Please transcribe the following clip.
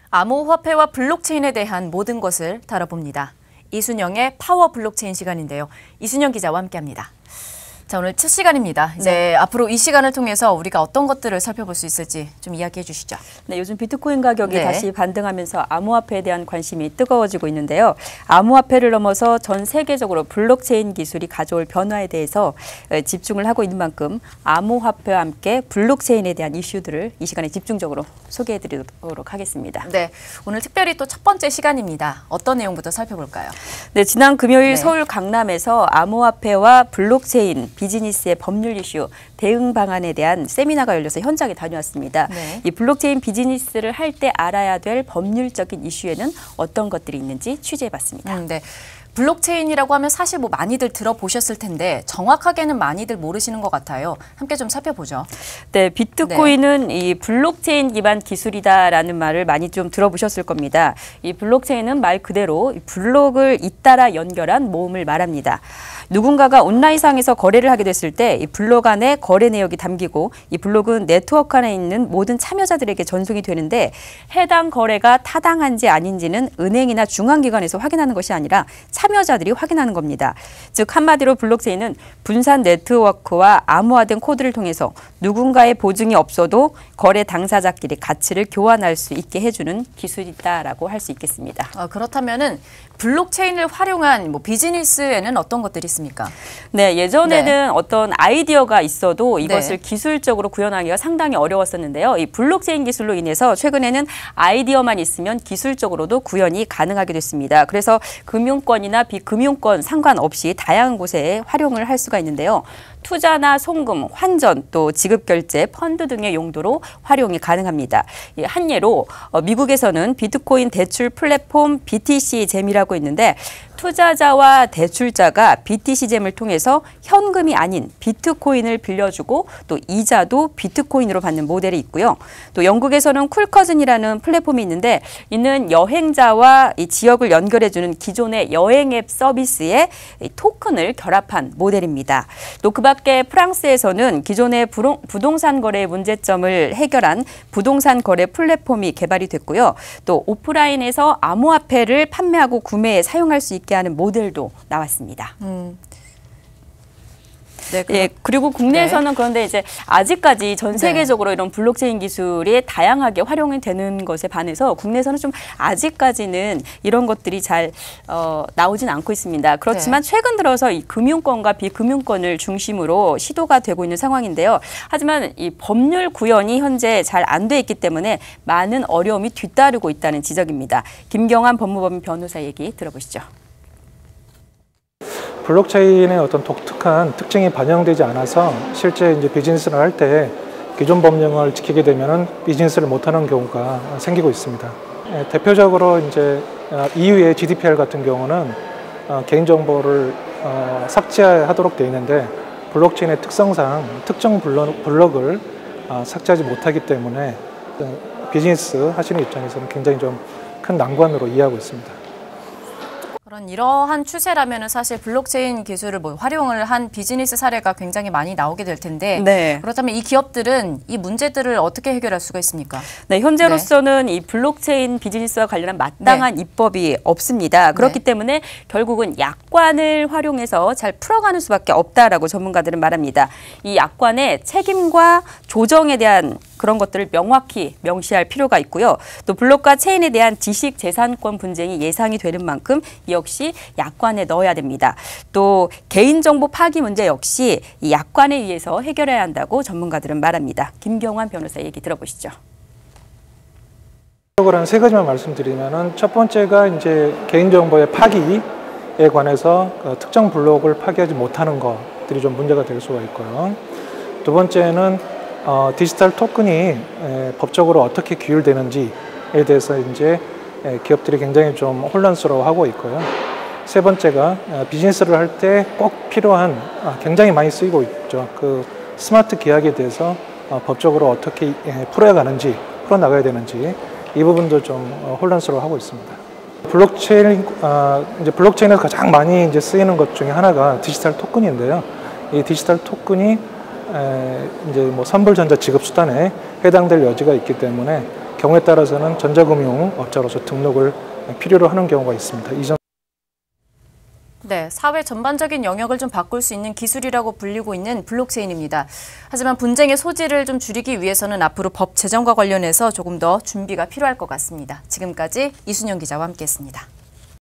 암호화폐와 블록체인에 대한 모든 것을 다뤄봅니다. 이순영의 파워 블록체인 시간인데요. 이순영 기자와 함께합니다. 자, 오늘 첫 시간입니다. 이제 앞으로 이 시간을 통해서 우리가 어떤 것들을 살펴볼 수 있을지 좀 이야기해 주시죠. 네, 요즘 비트코인 가격이 다시 반등하면서 암호화폐에 대한 관심이 뜨거워지고 있는데요. 암호화폐를 넘어서 전 세계적으로 블록체인 기술이 가져올 변화에 대해서 집중을 하고 있는 만큼 암호화폐와 함께 블록체인에 대한 이슈들을 이 시간에 집중적으로 소개해 드리도록 하겠습니다. 네, 오늘 특별히 또 첫 번째 시간입니다. 어떤 내용부터 살펴볼까요? 네, 지난 금요일 서울 강남에서 암호화폐와 블록체인 비즈니스의 법률 이슈 대응 방안에 대한 세미나가 열려서 현장에 다녀왔습니다. 이 블록체인 비즈니스를 할 때 알아야 될 법률적인 이슈에는 어떤 것들이 있는지 취재해봤습니다. 네. 블록체인이라고 하면 사실 뭐 많이들 들어보셨을 텐데 정확하게는 많이들 모르시는 것 같아요. 함께 좀 살펴보죠. 네, 비트코인은 이 블록체인 기반 기술이다라는 말을 많이 좀 들어보셨을 겁니다. 이 블록체인은 말 그대로 블록을 잇따라 연결한 모음을 말합니다. 누군가가 온라인상에서 거래를 하게 됐을 때 이 블록 안에 거래 내역이 담기고 이 블록은 네트워크 안에 있는 모든 참여자들에게 전송이 되는데 해당 거래가 타당한지 아닌지는 은행이나 중앙기관에서 확인하는 것이 아니라 참여자들이 확인하는 겁니다. 즉 한마디로 블록체인은 분산 네트워크와 암호화된 코드를 통해서 누군가의 보증이 없어도 거래 당사자끼리 가치를 교환할 수 있게 해주는 기술이다라고 할 수 있겠습니다. 그렇다면은 블록체인을 활용한 비즈니스에는 어떤 것들이 있습니까? 네, 예전에는 어떤 아이디어가 있어도 이것을 기술적으로 구현하기가 상당히 어려웠었는데요. 이 블록체인 기술로 인해서 최근에는 아이디어만 있으면 기술적으로도 구현이 가능하게 됐습니다. 그래서 금융권이나 비금융권 상관없이 다양한 곳에 활용을 할 수가 있는데요. 투자나 송금, 환전, 또 지급결제, 펀드 등의 용도로 활용이 가능합니다. 한 예로 미국에서는 비트코인 대출 플랫폼 BTC잼이라고 있는데 투자자와 대출자가 BTC잼을 통해서 현금이 아닌 비트코인을 빌려주고 또 이자도 비트코인으로 받는 모델이 있고요. 또 영국에서는 쿨커즌이라는 플랫폼이 있는데 이는 여행자와 이 지역을 연결해주는 기존의 여행 앱 서비스에 토큰을 결합한 모델입니다. 또 그 밖에 프랑스에서는 기존의 부동산 거래의 문제점을 해결한 부동산 거래 플랫폼이 개발이 됐고요. 또 오프라인에서 암호화폐를 판매하고 구매에 사용할 수 있게 하는 모델도 나왔습니다. 네, 그리고 국내에서는 그런데 이제 아직까지 전 세계적으로 이런 블록체인 기술이 다양하게 활용이 되는 것에 반해서 국내에서는 좀 아직까지는 이런 것들이 잘 나오진 않고 있습니다. 그렇지만 최근 들어서 이 금융권과 비금융권을 중심으로 시도가 되고 있는 상황인데요. 하지만 이 법률 구현이 현재 잘 안 돼 있기 때문에 많은 어려움이 뒤따르고 있다는 지적입니다. 김경환 법무법인 변호사 얘기 들어보시죠. 블록체인의 어떤 독특한 특징이 반영되지 않아서 실제 이제 비즈니스를 할 때 기존 법령을 지키게 되면은 비즈니스를 못하는 경우가 생기고 있습니다. 대표적으로 이제 EU의 GDPR 같은 경우는 개인정보를 삭제하도록 되어 있는데 블록체인의 특성상 특정 블록을 삭제하지 못하기 때문에 비즈니스 하시는 입장에서는 굉장히 좀 큰 난관으로 이해하고 있습니다. 이러한 추세라면 사실 블록체인 기술을 활용을 한 비즈니스 사례가 굉장히 많이 나오게 될 텐데 그렇다면 이 기업들은 이 문제들을 어떻게 해결할 수가 있습니까? 네, 현재로서는 이 블록체인 비즈니스와 관련한 마땅한 입법이 없습니다. 그렇기 때문에 결국은 약관을 활용해서 잘 풀어가는 수밖에 없다라고 전문가들은 말합니다. 이 약관의 책임과 조정에 대한 그런 것들을 명확히 명시할 필요가 있고요. 또 블록과 체인에 대한 지식 재산권 분쟁이 예상이 되는 만큼 역시 약관에 넣어야 됩니다. 또 개인정보 파기 문제 역시 이 약관에 의해서 해결해야 한다고 전문가들은 말합니다. 김경환 변호사 얘기 들어보시죠. 한 세 가지만 말씀드리면은 첫 번째가 이제 개인정보의 파기에 관해서 특정 블록을 파기하지 못하는 것들이 좀 문제가 될 수가 있고요. 두 번째는 디지털 토큰이 법적으로 어떻게 규율되는지에 대해서 이제 기업들이 굉장히 좀 혼란스러워하고 있고요. 세 번째가 비즈니스를 할 때 꼭 필요한 굉장히 많이 쓰이고 있죠. 그 스마트 계약에 대해서 법적으로 어떻게 풀어나가야 되는지 이 부분도 좀 혼란스러워하고 있습니다. 이제 블록체인에서 가장 많이 이제 쓰이는 것 중에 하나가 디지털 토큰인데요. 이 디지털 토큰이 이제 선불전자 지급 수단에 해당될 여지가 있기 때문에 경우에 따라서는 전자금융업자로서 등록을 필요로 하는 경우가 있습니다. 이 점 네, 사회 전반적인 영역을 좀 바꿀 수 있는 기술이라고 불리고 있는 블록체인입니다. 하지만 분쟁의 소지를 좀 줄이기 위해서는 앞으로 법 제정과 관련해서 조금 더 준비가 필요할 것 같습니다. 지금까지 이순영 기자와 함께했습니다.